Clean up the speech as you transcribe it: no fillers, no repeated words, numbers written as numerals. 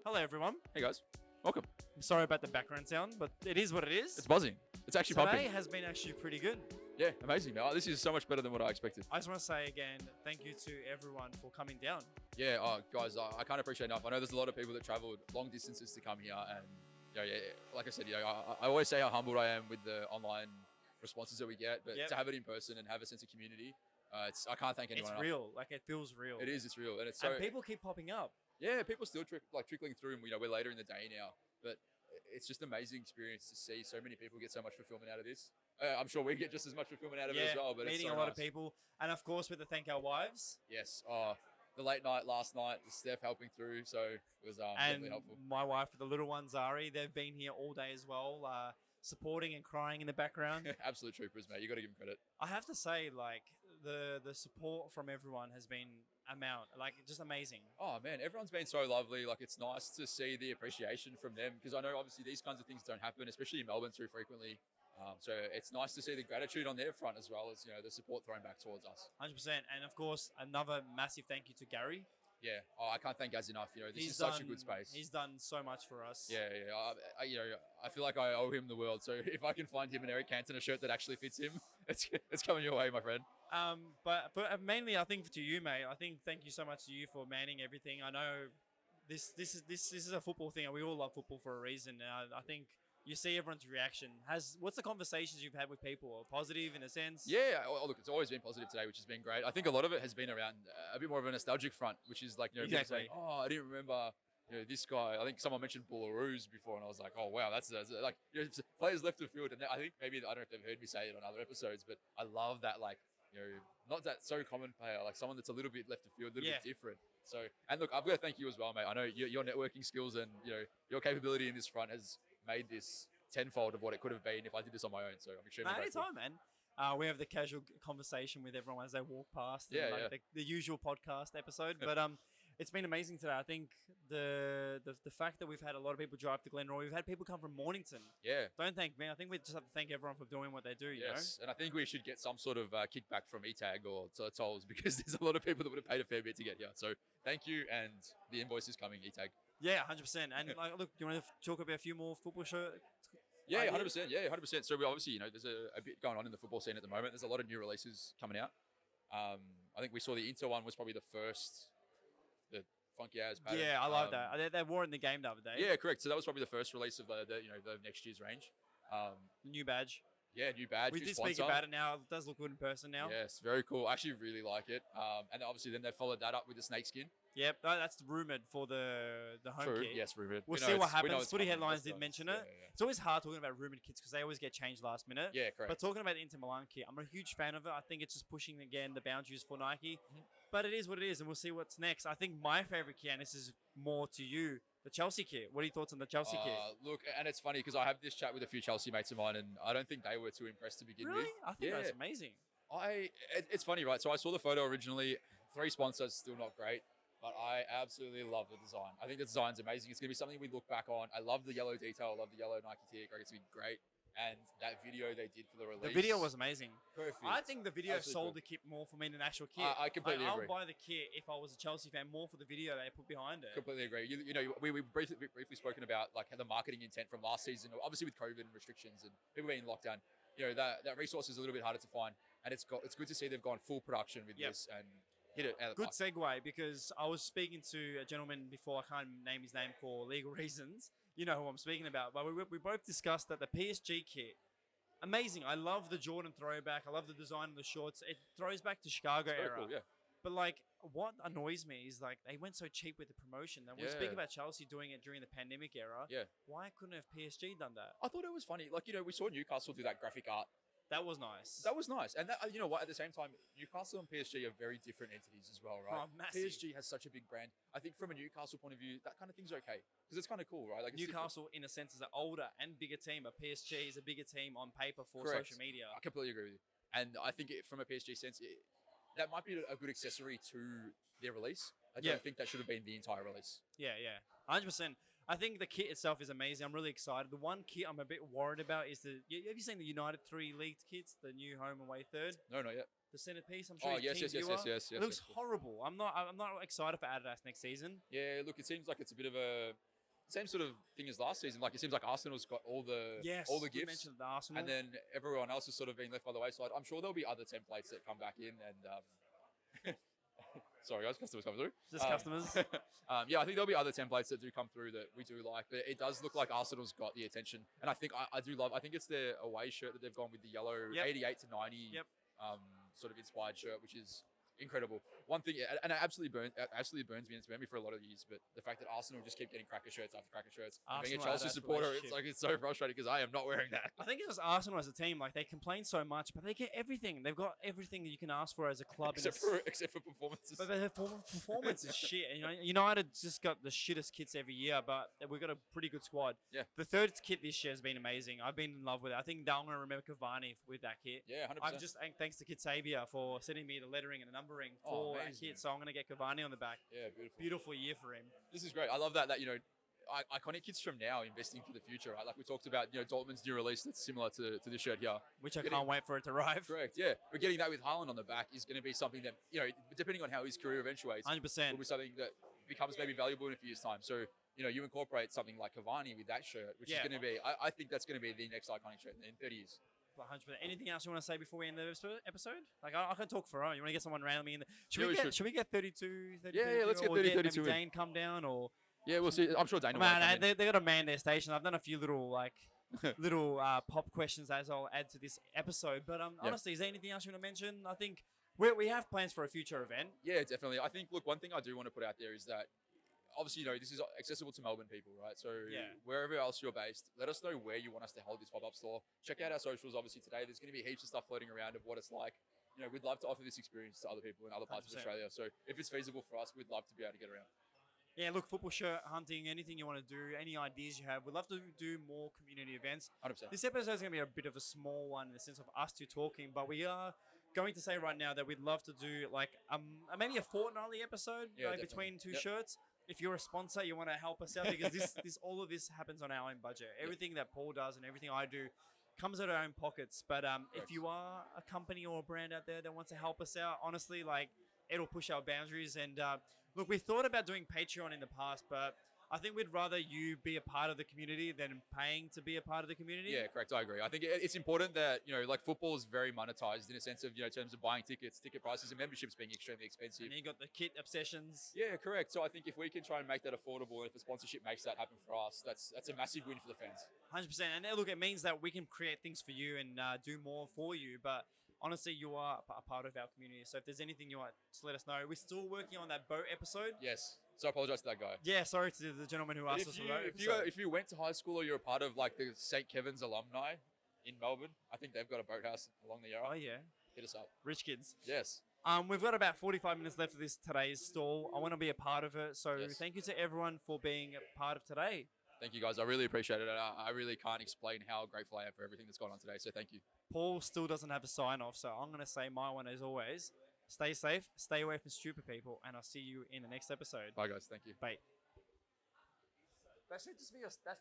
Hello, everyone. Hey guys, welcome. I'm sorry about the background sound, but it is what it is. It's buzzing. It's actually Today pumping. has been actually pretty good. Yeah, amazing. Man. This is so much better than what I expected. I just want to say again, thank you to everyone for coming down. Yeah, guys, I can't appreciate enough. I know there's a lot of people that traveled long distances to come here, and like I said, I always say how humbled I am with the online responses that we get, but to have it in person and have a sense of community, I can't thank anyone enough. It's real. Like, it feels real. It is. It's real, and it's so. And people keep popping up. Yeah, people still trickling through, and we're later in the day now, but it's just an amazing experience to see so many people get so much fulfillment out of this. I'm sure we get just as much fulfillment out of it as well. But meeting it's so a lot nice. of people, and of course, with the thank our wives. Yes. The late night last night, the Steph helping through, so it was definitely helpful. My wife with the little one, Zari, they've been here all day as well, supporting and crying in the background. Absolute troopers, mate. You got to give them credit. I have to say, like, the support from everyone has been just amazing. Oh man, everyone's been so lovely. Like, it's nice to see the appreciation from them, because I know obviously these kinds of things don't happen, especially in Melbourne too frequently. So it's nice to see the gratitude on their front as well as the support thrown back towards us. 100%, and of course another massive thank you to Gary. Yeah, I can't thank Gaz enough. This is such a good space. He's done so much for us. Yeah. I feel like I owe him the world. So if I can find him an Eric Cantona shirt that actually fits him, it's coming your way, my friend. But mainly, I think to you, mate. I think thank you so much to you for manning everything. I know this is a football thing, and we all love football for a reason. And I think you see everyone's reaction. What's the conversations you've had with people? Positive in a sense? Yeah, look, it's always been positive today, which has been great. I think a lot of it has been around a bit more of a nostalgic front, which is like, people saying, oh, I didn't remember, this guy. I think someone mentioned Bullaroos before, and I was like, oh, wow, that's like, players left the field. And I think maybe, I don't know if they've heard me say it on other episodes, but I love that, like, not that so common player, like someone that's a little bit left of field, a little bit different. So, and look, I've got to thank you as well, mate. I know your networking skills and, your capability in this front has made this tenfold of what it could have been if I did this on my own. So I'm extremely grateful. Anytime, man. We have the casual conversation with everyone as they walk past. The usual podcast episode. But it's been amazing today. I think the fact that we've had a lot of people drive to Glenroy, we've had people come from Mornington. Yeah. Don't thank me. I think we just have to thank everyone for doing what they do. Yes, and I think we should get some sort of kickback from ETAG or tolls, because there's a lot of people that would have paid a fair bit to get here. So thank you, and the invoice is coming, ETAG. Yeah, 100%. And look, do you want to talk about a few more football shows? Yeah, 100%. Yeah, 100%. So we obviously, there's a bit going on in the football scene at the moment. There's a lot of new releases coming out. I think we saw the Inter one was probably the first, the funky ass pattern. Yeah, I love that. They wore it in the game the other day. Yeah, correct. So that was probably the first release of the next year's range. New badge. Yeah, new badge. We did speak about it now. It does look good in person now. Yes, very cool. I actually really like it. And obviously then they followed that up with the snakeskin. Yep, that's rumoured for the home True. kit. Yes, rumoured. We'll see what happens. Footy headlines did mention it. Yeah. It's always hard talking about rumoured kits because they always get changed last minute. Yeah, correct. But talking about the Inter Milan kit, I'm a huge fan of it. I think it's just pushing, again, the boundaries for Nike. Mm-hmm. But it is what it is, and we'll see what's next. I think my favourite kit, and this is more to you, the Chelsea kit. What are your thoughts on the Chelsea kit? Look, and it's funny because I have this chat with a few Chelsea mates of mine, and I don't think they were too impressed to begin with. Really? I think that's amazing. It's funny, right? So I saw the photo originally. 3 sponsors, still not great. But I absolutely love the design. I think the design's amazing. It's going to be something we look back on. I love the yellow detail. I love the yellow Nike tee. It's going to be great. And that video they did for the release. The video was amazing. Perfect. I think the video sold the kit more for me than the actual kit. I completely agree. I'll buy the kit if I was a Chelsea fan more for the video they put behind it. Completely agree. We briefly spoken about like the marketing intent from last season, obviously with COVID and restrictions and people being in lockdown. That resource is a little bit harder to find, and it's good to see they've gone full production with this and hit it out of the park. Good segue, because I was speaking to a gentleman before, I can't name his name for legal reasons. You know who I'm speaking about. But we both discussed that the PSG kit, amazing. I love the Jordan throwback. I love the design of the shorts. It throws back to Chicago era. Cool, yeah. But what annoys me is they went so cheap with the promotion. And we speak about Chelsea doing it during the pandemic era. Yeah. Why couldn't have PSG done that? I thought it was funny. We saw Newcastle do that graphic art. That was nice. That was nice. And that, you know what? At the same time, Newcastle and PSG are very different entities as well, right? Oh, massive. PSG has such a big brand. I think from a Newcastle point of view, that kind of thing's okay. Because it's kind of cool, right? Newcastle, in a sense, is an older and bigger team. A PSG is a bigger team on paper for social media. I completely agree with you. And I think from a PSG sense, that might be a good accessory to their release. I don't think that should have been the entire release. Yeah. 100%. I think the kit itself is amazing. I'm really excited. The one kit I'm a bit worried about is have you seen the United 3 leaked kits, the new home and away third? No, not yet. The centerpiece, I'm sure. Oh, yes. It looks horrible. I'm not excited for Adidas next season. Yeah, look, it seems like it's a bit of a same sort of thing as last season. Like it seems like Arsenal's got all the We gifts, mentioned the Arsenal. and then everyone else is sort of being left by the wayside. I'm sure there'll be other templates that come back in, and sorry guys, customers coming through. Just customers. Yeah, I think there'll be other templates that do come through that we do like, but it does look like Arsenal's got the attention, and I think I do love. I think it's their away shirt that they've gone with the yellow 88 to 90 sort of inspired shirt, which is incredible. One thing, and it absolutely burns me, and it's burned me for a lot of years, but the fact that Arsenal just keep getting cracker shirts after cracker shirts. Being a Chelsea supporter, it's so frustrating because I am not wearing that. I think it's just Arsenal as a team. Like, they complain so much, but they get everything. They've got everything that you can ask for as a club. except for performances. But their performance is shit. You know, United just got the shittest kits every year, but we've got a pretty good squad. Yeah. The third kit this year has been amazing. I've been in love with it. I think I'm going to remember Cavani with that kit. Yeah, 100%. I'm just thanks to Kit Sabia for sending me the lettering and the numbering for that kit. So I'm going to get Cavani on the back. Yeah, beautiful. Beautiful year for him. This is great. I love that you know, iconic kits from now investing for the future, right? Like we talked about, you know, Dortmund's new release that's similar to this shirt here. Which I can't wait for it to arrive. Correct, yeah. But getting that with Haaland on the back is going to be something that, you know, depending on how his career eventuates, 100%. will be something that becomes maybe valuable in a few years' time. So, you know, you incorporate something like Cavani with that shirt, which is going to be, I think that's going to be the next iconic shirt in 30 years. 100%. Anything else you want to say before we end the episode? Like, I can talk for a while. You want to get someone randomly in? Should we get 32? Yeah, let's get 30, 32 maybe Dane come down, or yeah, we'll see. I'm sure Dane will. Man, they got to man their station. I've done a few little pop questions as I'll add to this episode. But honestly, is there anything else you want to mention? I think we have plans for a future event. Yeah, definitely. I think, look, one thing I do want to put out there is that obviously, you know, this is accessible to Melbourne people, right? So wherever else you're based, let us know where you want us to hold this pop-up store. Check out our socials, obviously, today. There's going to be heaps of stuff floating around of what it's like. You know, we'd love to offer this experience to other people in other parts 100%. of Australia. So if it's feasible for us, we'd love to be able to get around. Yeah, look, football shirt hunting, anything you want to do, any ideas you have. We'd love to do more community events. 100%. This episode is going to be a bit of a small one in the sense of us two talking, but we are going to say right now that we'd love to do like maybe a fortnightly episode between two shirts. If you're a sponsor, you want to help us out, because this all of this happens on our own budget. Everything that Paul does and everything I do comes out of our own pockets. But if you are a company or a brand out there that wants to help us out, honestly, like, it'll push our boundaries. And look, we thought about doing Patreon in the past, but I think we'd rather you be a part of the community than paying to be a part of the community. Yeah, correct. I agree. I think it's important that, you know, like, football is very monetized in a sense of, you know, in terms of buying tickets, ticket prices, and memberships being extremely expensive. And you got the kit obsessions. Yeah, correct. So I think if we can try and make that affordable, and if the sponsorship makes that happen for us, that's a massive win for the fans. 100%. And look, it means that we can create things for you and do more for you. But honestly, you are a part of our community. So if there's anything you want, just let us know. We're still working on that boat episode. Yes. So I apologize to that guy. Yeah, sorry to the gentleman who asked us for that. If you went to high school or you're a part of like the St. Kevin's alumni in Melbourne, I think they've got a boathouse along the Yarra. Oh yeah. Hit us up. Rich kids. Yes. We've got about 45 minutes left of today's stall. I want to be a part of it. So thank you to everyone for being a part of today. Thank you, guys. I really appreciate it. I really can't explain how grateful I am for everything that's gone on today. So thank you. Paul still doesn't have a sign off, so I'm going to say my one as always. Stay safe, stay away from stupid people, and I'll see you in the next episode. Bye, guys. Thank you. Bye. That should just be